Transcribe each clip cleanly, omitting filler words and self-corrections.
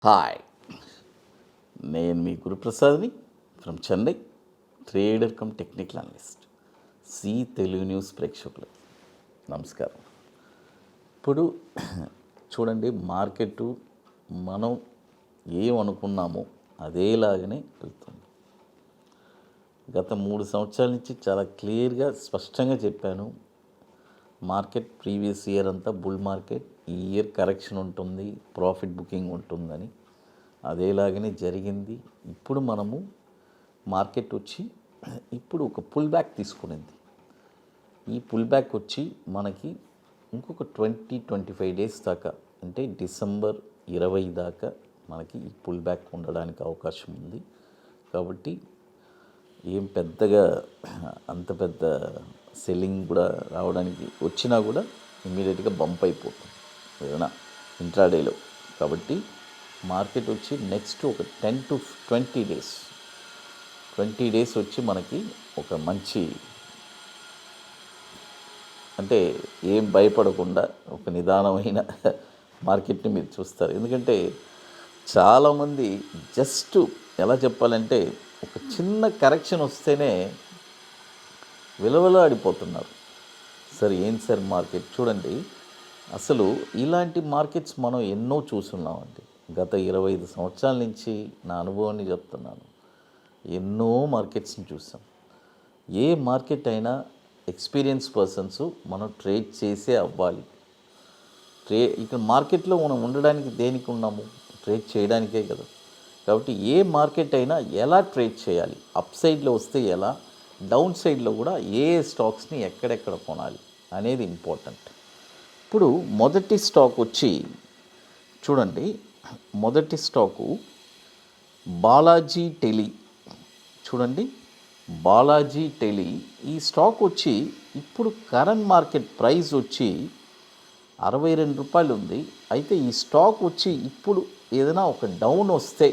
Hi, నేను మీ గురుప్రసాద్ని from Chennai, trader cum technical analyst. C Telugu news ప్రేక్షకులు నమస్కారం. ఇప్పుడు చూడండి, మార్కెట్ మనం ఏమనుకున్నామో అదేలాగానే వెళ్తుంది. గత 3 సంవత్సరాల నుంచి చాలా క్లియర్గా స్పష్టంగా చెప్పాను. మార్కెట్ ప్రీవియస్ ఇయర్ అంతా బుల్ మార్కెట్, ఈ ఇయర్ కరెక్షన్ ఉంటుంది, ప్రాఫిట్ బుకింగ్ ఉంటుందని. అదేలాగనే జరిగింది. ఇప్పుడు మనము మార్కెట్ వచ్చి ఇప్పుడు ఒక పుల్ బ్యాక్ తీసుకునింది. ఈ పుల్ బ్యాక్ వచ్చి మనకి ఇంకొక 20-25 డేస్ దాకా, అంటే డిసెంబర్ 20 దాకా మనకి ఈ పుల్ బ్యాక్ ఉండడానికి అవకాశం ఉంది. కాబట్టి ఏం పెద్దగా అంత పెద్ద సెల్లింగ్ కూడా రావడానికి వచ్చినా కూడా ఇమ్మీడియట్గా బంప్ అయిపోతుంది ఏదైనా ఇంట్రాడేలో. కాబట్టి మార్కెట్ వచ్చి నెక్స్ట్ ఒక 10-20 డేస్ వచ్చి మనకి ఒక మంచి, అంటే ఏం భయపడకుండా ఒక నిదానమైన మార్కెట్ని మీరు చూస్తారు. ఎందుకంటే చాలామంది జస్ట్ ఎలా చెప్పాలంటే ఒక చిన్న కరెక్షన్ వస్తేనే విలవిలాడిపోతున్నారు. సార్ ఏంటి సార్ మార్కెట్ చూడండి, అసలు ఇలాంటి మార్కెట్స్ మనం ఎన్నో చూస్తున్నామండి. గత 25 సంవత్సరాల నుంచి నా అనుభవాన్ని చెప్తున్నాను. ఎన్నో మార్కెట్స్ని చూసాం. ఏ మార్కెట్ అయినా ఎక్స్పీరియన్స్ పర్సన్స్ మనం ట్రేడ్ చేసే అవ్వాలి. ఇక్కడ మార్కెట్లో మనం ఉండడానికి దేనికి ఉన్నాము? ట్రేడ్ చేయడానికే కదా. కాబట్టి ఏ మార్కెట్ అయినా ఎలా ట్రేడ్ చేయాలి, అప్ సైడ్లో వస్తే ఎలా, డౌన్ సైడ్లో కూడా ఏ స్టాక్స్ని ఎక్కడెక్కడ కొనాలి అనేది ఇంపార్టెంట్. ఇప్పుడు మొదటి స్టాక్ వచ్చి చూడండి, మొదటి స్టాకు బాలాజీ టెలి. చూడండి, బాలాజీ టెలి ఈ స్టాక్ వచ్చి ఇప్పుడు కరెంట్ మార్కెట్ ప్రైస్ వచ్చి 62 రూపాయలు ఉంది. అయితే ఈ స్టాక్ వచ్చి ఇప్పుడు ఏదైనా ఒక డౌన్ వస్తే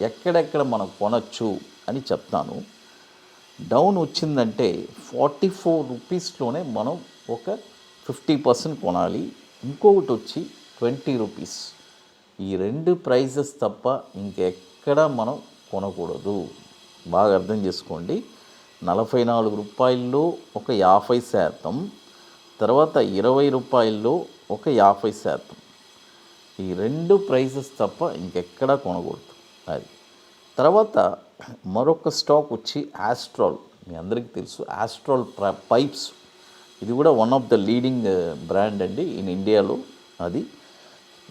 ఎక్కడెక్కడ మనం కొనచ్చు అని చెప్తాను. డౌన్ వచ్చిందంటే 44 రూపీస్లోనే మనం ఒక 50% కొనాలి. ఇంకొకటి వచ్చి 20 రూపీస్. ఈ 2 ప్రైజెస్ తప్ప ఇంకెక్కడ మనం కొనకూడదు. బాగా అర్థం చేసుకోండి. 44 రూపాయల్లో ఒక 50%, తర్వాత 20 రూపాయల్లో ఒక 50%. ఈ 2 ప్రైజెస్ తప్ప ఇంకెక్కడా కొనకూడదు. అది తర్వాత మరొక స్టాక్ వచ్చి ఆస్ట్రాల్. మీ అందరికీ తెలుసు ఆస్ట్రాల్ పైప్స్. ఇది కూడా one of the leading brand అండి ఇన్ ఇండియాలో. అది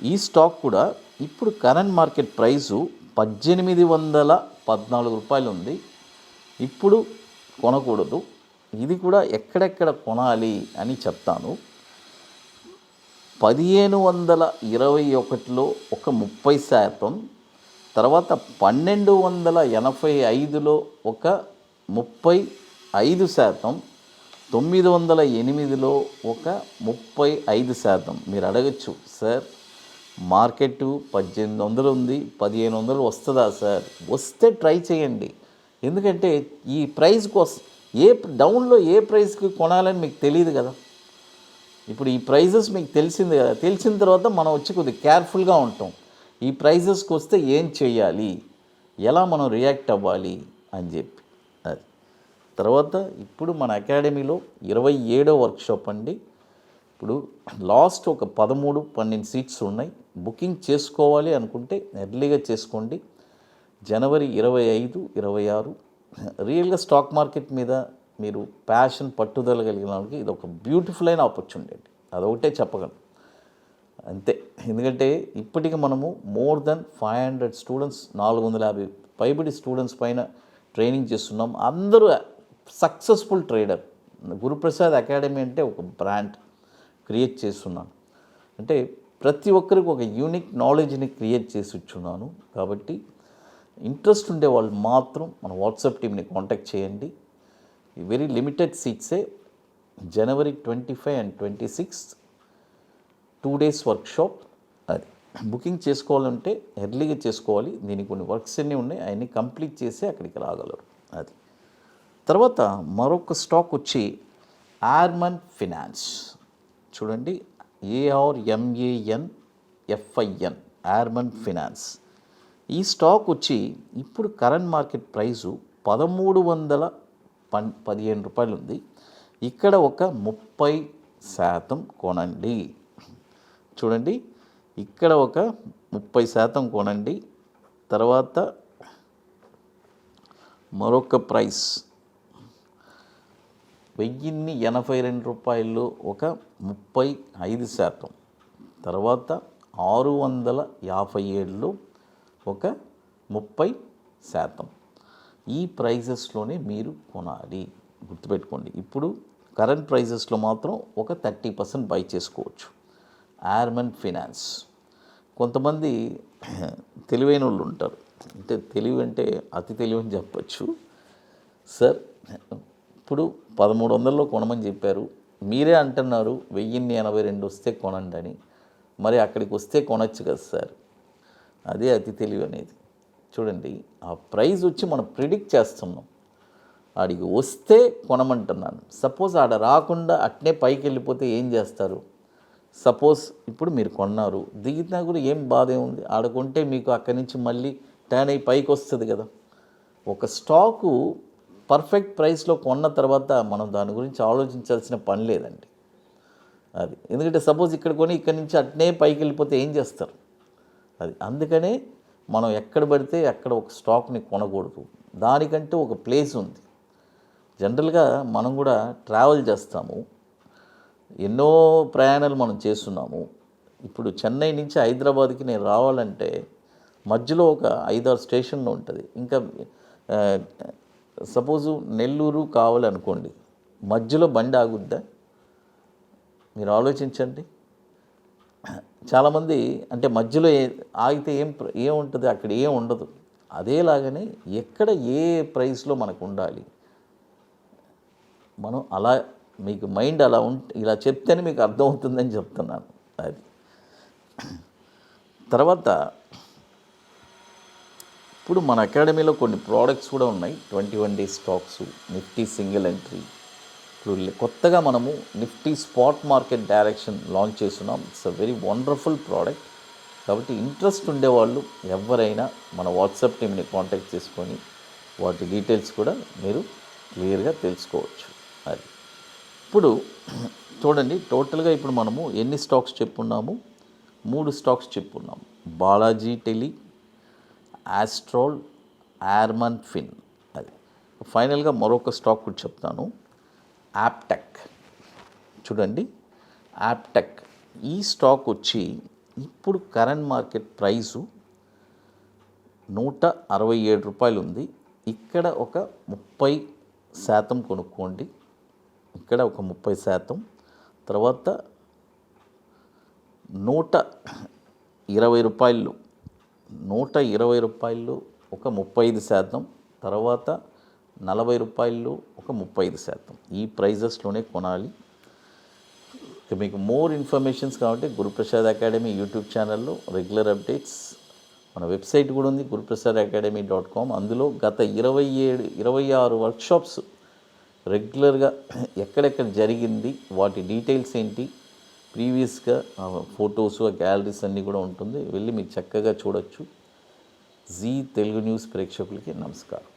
ఈ స్టాక్ కూడా ఇప్పుడు కరెంట్ మార్కెట్ ప్రైసు 1814 రూపాయలు ఉంది. ఇప్పుడు కొనకూడదు. ఇది కూడా ఎక్కడెక్కడ కొనాలి అని చెప్తాను. 1521లో ఒక 30%, తర్వాత 1285లో ఒక 35%, 908లో ఒక 35%. మీరు అడగచ్చు, సార్ మార్కెట్ 1800 ఉంది, 1500 వస్తుందా సార్? వస్తే ట్రై చేయండి. ఎందుకంటే ఈ ప్రైస్ కోసం ఏ డౌన్లో ఏ ప్రైస్కి కొనాలని మీకు తెలియదు కదా. ఇప్పుడు ఈ ప్రైజెస్ మీకు తెలిసింది కదా. తెలిసిన తర్వాత మనం వచ్చి కొద్దిగా కేర్ఫుల్గా ఉంటాం. ఈ ప్రైజెస్కి వస్తే ఏం చేయాలి, ఎలా మనం రియాక్ట్ అవ్వాలి అని చెప్పి. అది తర్వాత ఇప్పుడు మన అకాడమీలో 27వ వర్క్షాప్ అండి. ఇప్పుడు లాస్ట్ ఒక 13-12 సీట్స్ ఉన్నాయి. బుకింగ్ చేసుకోవాలి అనుకుంటే ఎర్లీగా చేసుకోండి. జనవరి 25-26 రియల్గా స్టాక్ మార్కెట్ మీద మీరు ప్యాషన్ పట్టుదల కలిగిన వాళ్ళకి ఇది ఒక బ్యూటిఫుల్ అయిన ఆపర్చునిటీ అండి. అదొకటే చెప్పగలను అంతే. ఎందుకంటే ఇప్పటికి మనము మోర్ దెన్ 500 స్టూడెంట్స్, 450 పైబడి స్టూడెంట్స్ పైన ట్రైనింగ్ చేస్తున్నాం. అందరూ సక్సెస్ఫుల్ ట్రేడర్. గురుప్రసాద్ అకాడమీ అంటే ఒక బ్రాండ్ క్రియేట్ చేస్తున్నాను. అంటే ప్రతి ఒక్కరికి ఒక యూనిక్ నాలెడ్జ్ని క్రియేట్ చేసి ఇచ్చున్నాను. కాబట్టి ఇంట్రెస్ట్ ఉండే వాళ్ళు మాత్రం మన వాట్సాప్ టీమ్ని కాంటాక్ట్ చేయండి. వెరీ లిమిటెడ్ సీట్సే. జనవరి 25 and 26 2 days వర్క్షాప్. అది బుకింగ్ చేసుకోవాలంటే ఎర్లీగా చేసుకోవాలి. దీనికి కొన్ని వర్క్స్ అన్నీ ఉన్నాయి, అవన్నీ కంప్లీట్ చేసి అక్కడికి రాగలరు. అది తర్వాత మరొక స్టాక్ వచ్చి ఆర్మన్ ఫినాన్స్. చూడండి, ARMANFIN ఆర్మన్ ఫినాన్స్. ఈ స్టాక్ వచ్చి ఇప్పుడు కరెంట్ మార్కెట్ ప్రైసు 1315 రూపాయలు ఉంది. ఇక్కడ ఒక 30% కొనండి. చూడండి, ఇక్కడ ఒక 30% కొనండి. తర్వాత మరొక ప్రైస్ 1082 రూపాయలు ఒక 35%. తర్వాత 657 ఒక 30%. ఈ ప్రైజెస్లోనే మీరు కొనాలి, గుర్తుపెట్టుకోండి. ఇప్పుడు కరెంట్ ప్రైజెస్లో మాత్రం ఒక 30% బై చేసుకోవచ్చు. ఆర్మన్ ఫినాన్స్. కొంతమంది తెలివైన వాళ్ళు ఉంటారు, అంటే తెలివి అంటే అతి తెలివి అని చెప్పచ్చు. సార్ ఇప్పుడు 1300లో కొనమని చెప్పారు, మీరే అంటున్నారు 1082 వస్తే కొనండి అని. మరి అక్కడికి వస్తే కొనచ్చు కదా సార్. అదే అతి తెలివి అనేది. చూడండి, ఆ ప్రైస్ వచ్చి మనం ప్రిడిక్ట్ చేస్తున్నాం, ఆడికి వస్తే కొనమంటున్నాను. సపోజ్ ఆడ రాకుండా అట్నే పైకి వెళ్ళిపోతే ఏం చేస్తారు? సపోజ్ ఇప్పుడు మీరు కొన్నారు, దిగినా కూడా ఏం బాధ ఏముంది? ఆడకుంటే మీకు అక్కడి నుంచి మళ్ళీ టర్న్ అయ్యి పైకి వస్తుంది కదా. ఒక స్టాకు పర్ఫెక్ట్ ప్రైస్లో కొన్న తర్వాత మనం దాని గురించి ఆలోచించాల్సిన పని లేదండి. అది ఎందుకంటే సపోజ్ ఇక్కడ కొని ఇక్కడి నుంచి అట్నే పైకి వెళ్ళిపోతే ఏం చేస్తారు? అది అందుకనే మనం ఎక్కడ పడితే అక్కడ ఒక స్టాక్ని కొనకూడదు. దానికంటే ఒక ప్లేస్ ఉంది. జనరల్గా మనం కూడా ట్రావెల్ చేస్తాము, ఎన్నో ప్రయాణాలు మనం చేస్తున్నాము. ఇప్పుడు చెన్నై నుంచి హైదరాబాద్కి నేను రావాలంటే మధ్యలో ఒక 5-6 స్టేషన్లు ఉంటుంది. ఇంకా సపోజు నెల్లూరు కావాలనుకోండి, మధ్యలో బండి ఆగుద్దా? మీరు ఆలోచించండి. చాలామంది అంటే మధ్యలో ఆగితే ఏముంటుంది? అక్కడ ఏం ఉండదు. అదేలాగానే ఎక్కడ ఏ ప్రైస్లో మనకు ఉండాలి, మనం అలా మీకు మైండ్ అలా ఇలా చెప్తేనే మీకు అర్థమవుతుందని చెప్తున్నాను. అది తర్వాత ఇప్పుడు మన అకాడమీలో కొన్ని ప్రోడక్ట్స్ కూడా ఉన్నాయి. 21 days stocks, Nifty single entry. ఇప్పుడు కొత్తగా మనము Nifty spot market direction launch చేస్తున్నాం. It's a very wonderful product. కాబట్టి ఇంట్రెస్ట్ ఉండేవాళ్ళు ఎవరైనా మన వాట్సాప్ టీమ్ని కాంటాక్ట్ చేసుకొని వాటి డీటెయిల్స్ కూడా మీరు క్లియర్గా తెలుసుకోవచ్చు. అది ఇప్పుడు చూడండి, టోటల్గా ఇప్పుడు మనము ఎన్ని స్టాక్స్ చెప్పున్నాము? 3 స్టాక్స్ చెప్పున్నాము. బాలాజీ టెలి, ఆస్ట్రోల్, ఆర్మన్ ఫిన్. అది ఫైనల్గా మరొక స్టాక్ కూడా చెప్తాను, యాప్టెక్. చూడండి, యాప్టెక్ ఈ స్టాక్ వచ్చి ఇప్పుడు కరెంట్ మార్కెట్ ప్రైసు 167 రూపాయలు ఉంది. ఇక్కడ ఒక 30% కొనుక్కోండి. ఇక్కడ ఒక 30%. తర్వాత 120 రూపాయలు, 120 రూపాయలు ఒక 35%. తర్వాత 40 రూపాయలు ఒక 35%. ఈ ప్రైజెస్లోనే కొనాలి. మీకు మోర్ ఇన్ఫర్మేషన్స్ కాబట్టి గురుప్రసాద్ అకాడమీ యూట్యూబ్ ఛానల్లో రెగ్యులర్ అప్డేట్స్, మన వెబ్సైట్ కూడా ఉంది guruprasadacademy.com. అందులో గత 26 వర్క్షాప్స్ రెగ్యులర్గా ఎక్కడెక్కడ జరిగింది, వాటి డీటెయిల్స్ ఏంటి, ప్రీవియస్గా ఫొటోస్, గ్యాలరీస్ అన్నీ కూడా ఉంటుంది. వెళ్ళి మీరు చక్కగా చూడొచ్చు. జీ తెలుగు న్యూస్ ప్రేక్షకులకి నమస్కారం.